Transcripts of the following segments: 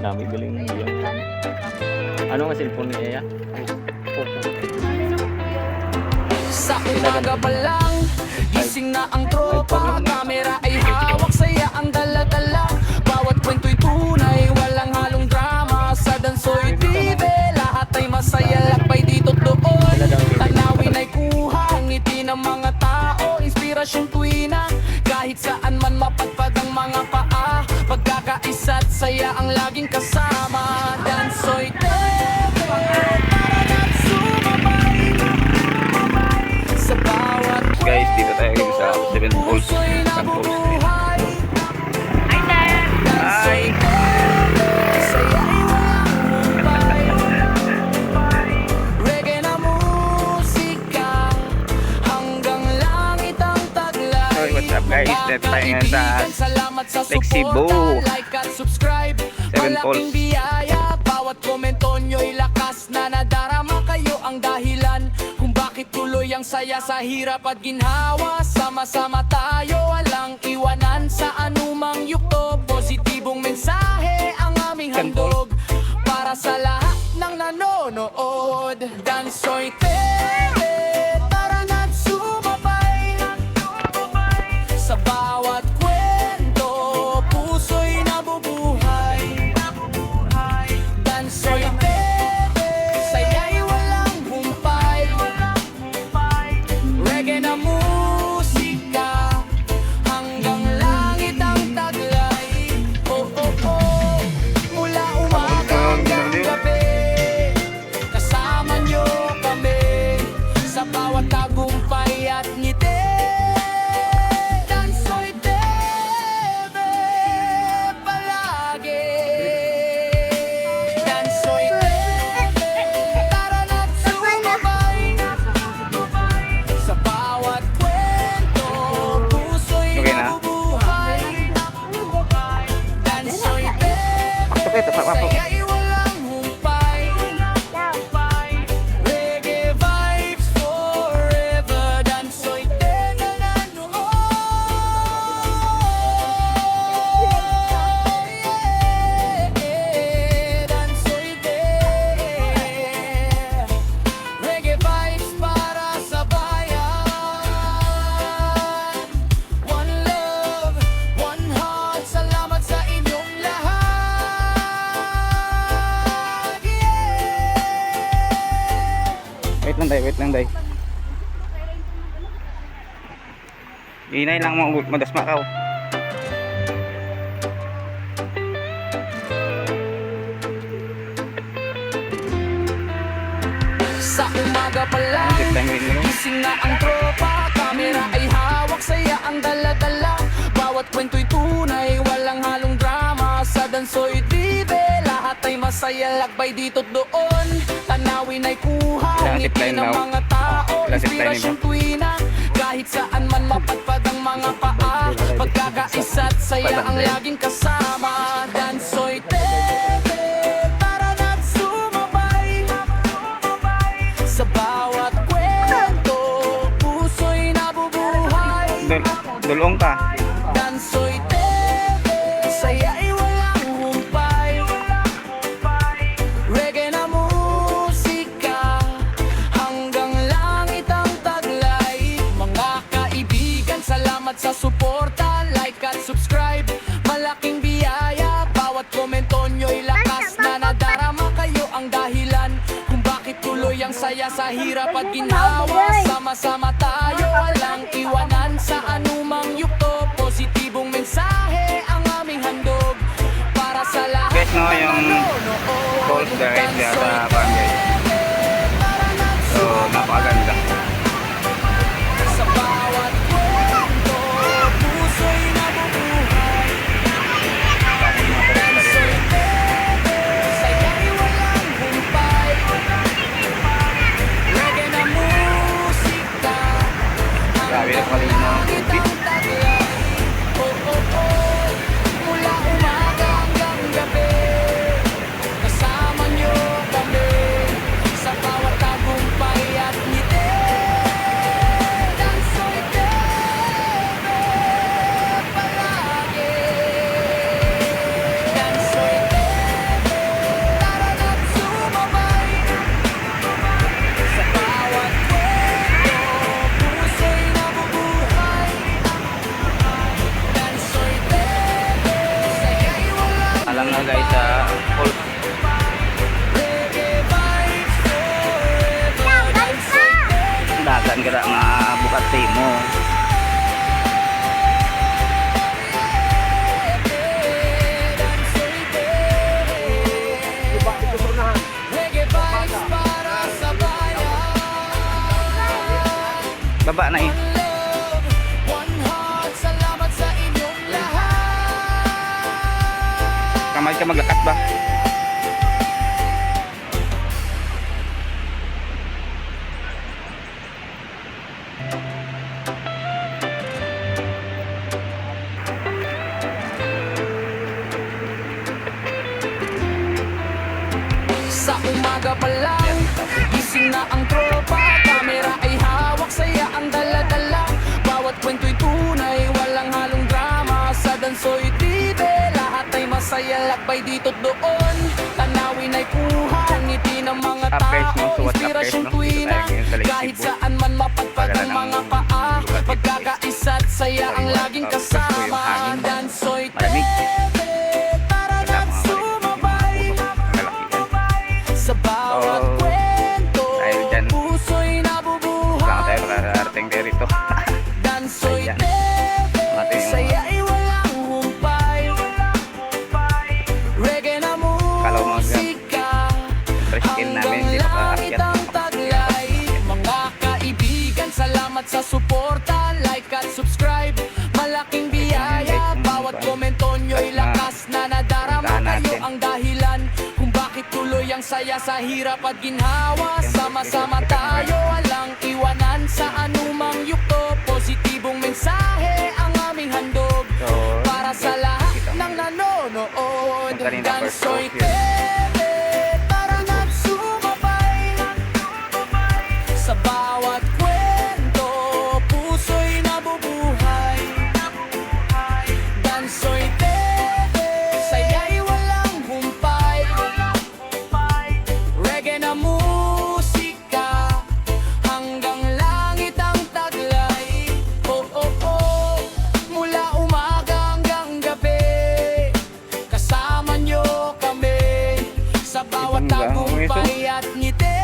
Dami biling yung ano nga cellphone ni Eya? Sa umaga pa lang, gising na ang tropa. Kamera ay hawak, saya ang dala-dala. Bawat kwento'y tunay, walang halong drama. Sa Dansoy TV, lahat ay masaya. Lakbay dito't doon, tanawin ay kuha. Ang ngiti ng mga tao, inspirasyon tuwina. Kahit saan man mapadpad ang mga paa, pagkakaisa't saya ang laging kasama. Dansoy TV, para na't sumabay sa bawat Guys, dito tayo sa Seven Falls. puso'y nabubuhay. Hi! Saya'y walang humpay. Reggae na musika, hanggang langit ang taglay. Hey, what's up guys? Dito tayo ngayon sa Salamat sa Lake Cebu. suporta, like at subscribe. Seven Malaking Falls. biyaya, bawat komento nyo'y lakas na nadarama kayo ang dahilan kung bakit tuloy ang saya sa hirap at ginhawa. Sama-sama tayo, walang iwanan sa anumang yugto. Positibong mensahe ang aming handog para sa lahat ng nanonood. Dansoy TV, tara na't sumabay sa bawat kwento, puso'y nabubuhay. Dansoy TV, saya'y walang humpay. Reggae na musika, hanggang langit ang taglay. Oh, oh, oh, mula umaga hanggang gabi, kasama nyo kami sa bawat tagumpay at ngiti. Dansoy TV palagi. Dansoy TV, tara na't sumabay sa bawat kwento, puso'y Okay na. nabubuhay. Dansoy TV, saya'y walang humpay. Reggae vibes forever. Dansoy TV na Dansoy TV, reggae vibes para sa bayan. One love, one heart. Salamat sa inyong lahat. Wait lang day, wait lang day. Inay lang mo madas makaw. Sa umaga pa lang, Tip time rin mo. gising na ang tropa. Kamera ay hawak, saya ang dala-dala. Bawat kwento'y tunay, walang halong drama. Sa Dansoy TV, lahat ay masaya. Lakbay dito't doon, tanawin ay kuha. Ilang Ang tip ngiti line ng mo? mga tao, Ilang tip line inspirasyon mo? tuwina. Kahit saan man mapadpad ang mga paa, pagkakaisa't saya ang laging kasama. Dansoy TV, para na't sumabay sa bawat kwento, puso'y nabubuhay. Dulong ka. Dansoy TV, saya'y walang humpay. Reggae na musika, hanggang langit ang taglay. Mga kaibigan, salamat sa suporta, like at subscribe. Malaking biyaya, bawat komento nyo'y lakas na nadarama kayo ang dahilan kung bakit tuloy ang saya sa hirap at ginhawa. Sama-sama tayo, walang iwanan sa anumang yugto. Positibong mensahe ang aming handog para sa lahat Guys, no, ng yung nanonood. falls direct Dansoy sa barangay. TV, para na't So, napakaganda. sa bawat kwento, puso'y nabubuhay. Dansoy TV, saya'y walang humpay. Reggae na musika, Grabe na pala yung mga langit beat. ang taglay. Oh, oh, oh, mula umaga hanggang gabi, kasama nyo kami lang na guys sa full. Dagan kira nga bukat mo. Baba na eh. Kamay ka maglakat ba? Sa umaga pa lang, gising na ang tropa. Kamera ay hawak, saya ang dala-dala. Bawat kwento'y tunay, walang halong drama. Sa Dansoy TV, lahat ay masaya. Lakbay dito't doon, tanawin ay kuha. Ngiti ng mga tao, inspirasyong tuwina. Kahit saan man mapadpad ang mga paa. Pagkakaisa't saya ang laging kasama. Dansoy TV, para na sumabay. Sa bawat kwento, dahil dyan, puso'y saan nabubuhay. tayo makarating tayo rito? Dansoy Ayan. TV, Mati yung saya'y walang humpay. Reggae na Kalaw mga musika, fresh skin namin, hindi hanggang pa langit aakyat. ang taglay. Mga kaibigan, salamat sa suporta. Like at subscribe, malaking biyaya. Bawat komento nyo'y lakas na nadarama. Kayo ang dahilan kung bakit tuloy ang saya sa hirap at ginhawa. Sama-sama tayo, walang iwanan sa anumang yukto. Positibong mensahe ang aming handog So, para sa lahat ng nanonood. Yung kanina first Dansoy off yun. TV, para nagsumabay. Sa bawat kwento, puso'y nabubuhay. Dansoy TV, saya'y walang humpay. Reggae na musika, hanggang langit ang taglay. Oh, oh, oh, mula umaga hanggang gabi, kasama nyo kami sa bawat Ibang gaho tagumpay at ngiti.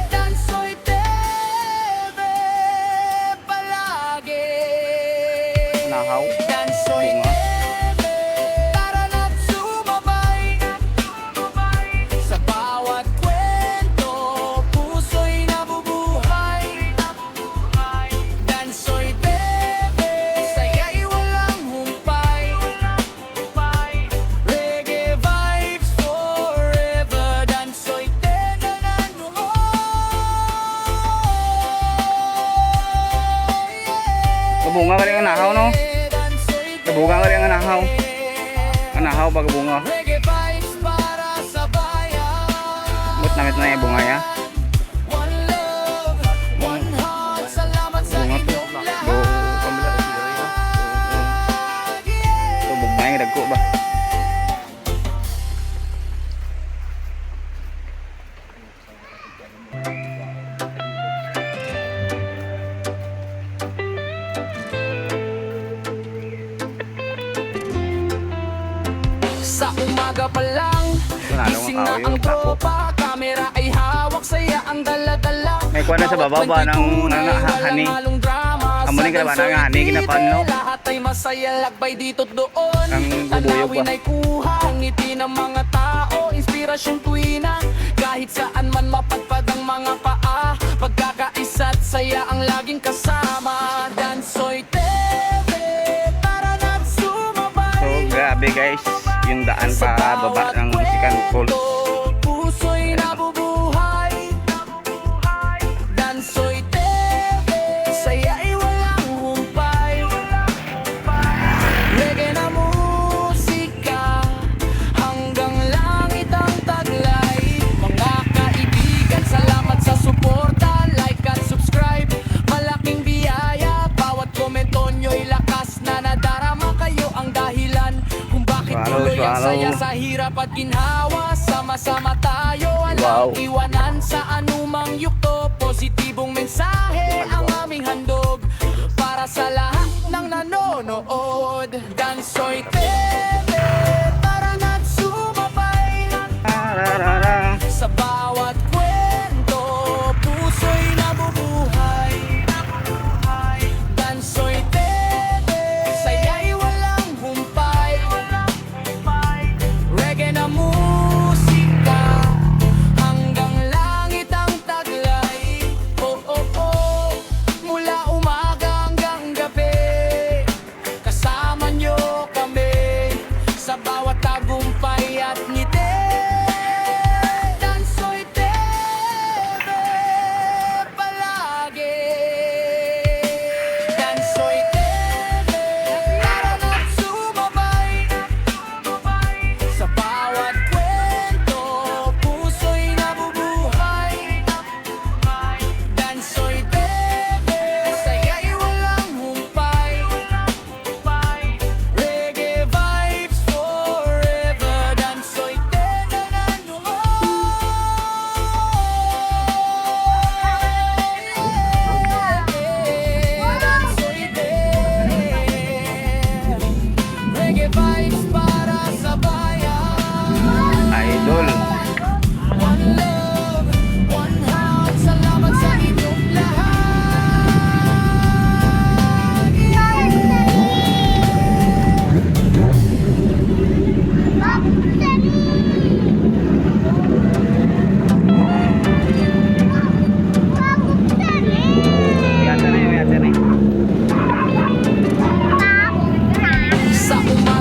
Dansoy TV, palagi. Nahaw. Dansoy Bunga. TV, para nagsumabay. Sa bawat kwento, puso'y nabubuhay. Dansoy TV, saya'y walang humpay. Reggae vibes forever. Dansoy TV, Kabunga ka rin ang nahaw, no? Kabunga ka rin ang nahaw. Ang nahaw ba kabunga? Reggae vibes para sa bayan. But namit na yung bunga ya. One love, one heart. Salamat sa Bunga to. inyong lahat. So, bugma yung dagko ba? Sa umaga pa lang, Tunalo gising ang na kahoy, ang yung tako. tropa. Kamera ay hawak, saya ang dala-dala. May kuwan na sa baba ba ng hani? Amunin ka na ba ng hani, kinapanlo? Lahat ay masaya, lagbay dito't doon. Ang bubuyog Tanawin ba? ay kuha, ngiti ng mga tao. Inspirasyong tuwina, kahit saan man mapadpad ang mga paa. Pagkakaisa't saya ang laging kasama. Dansoy TV, para na sumabay. So, grabe guys. Yung daan pa baba ng Musican Falls. Puso'y nabubuhay. Dansoy TV, saya'y walang humpay. Reggae na musika, hanggang langit ang taglay. Mga kaibigan, salamat sa suporta. Like at subscribe, malaking biyaya. Bawat komento nyo'y lakas na nadarama. Kayo ang dahilan kung bakit tuloy ang saya sa hirap at ginhawa. Sama-sama tayo, walang iwanan sa anumang yukto. Positibong mensahe ang aming handog para sa lahat ng nanonood. Dansoy TV,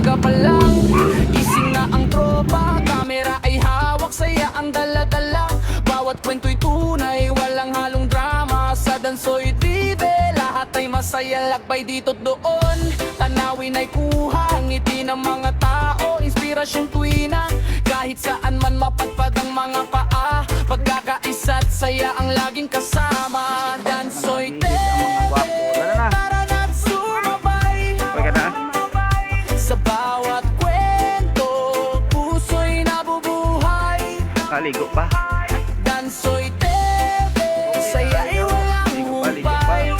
umaga pa lang, gising na ang tropa. Kamera ay hawak, saya ang dala-dala. Bawat kwento'y tunay, walang halong drama. Sa Dansoy TV, lahat ay masaya. Lakbay dito't doon, tanawin ay kuha. Ngiti ng mga tao, inspirasyon tuwina. Kahit saan man mapadpad ang mga paa, pagkakaisa't saya ang laging kasama. Dansoy TV, tara na't sumabay. Okay na. Sa bawat kwento, puso'y nabubuhay. Kaligo pa. Dansoy TV, saya'y walang humpay.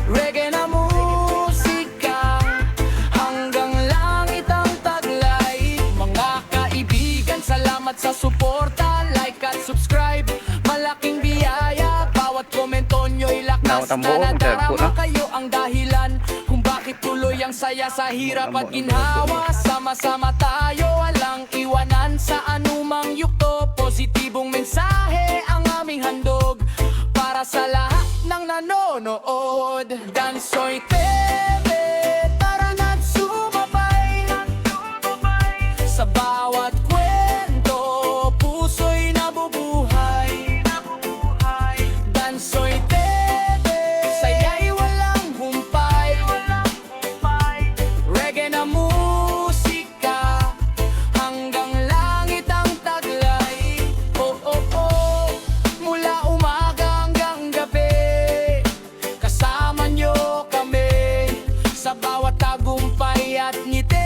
Reggae na musika, hanggang langit ang taglay. Mga kaibigan, salamat sa suporta. Like at subscribe, malaking biyaya. Bawat komento nyo'y lakas na nadarama. Kayo ang dahilan kung bakit tuloy ang saya sa hirap at ginhawa. Sama-sama tayo, walang iwanan sa anumang yukto. Positibong mensahe ang aming handog para sa lahat ng nanonood. Dansoy TV, tara na't sumabay. Sa bawat kwento, puso'y nabubuhay. Dansoy TV, saya'y walang humpay. Reggae na musika, hanggang langit ang taglay. Oh, oh, oh, mula umaga hanggang gabi, kasama nyo kami sa bawat tagumpay at ngiti.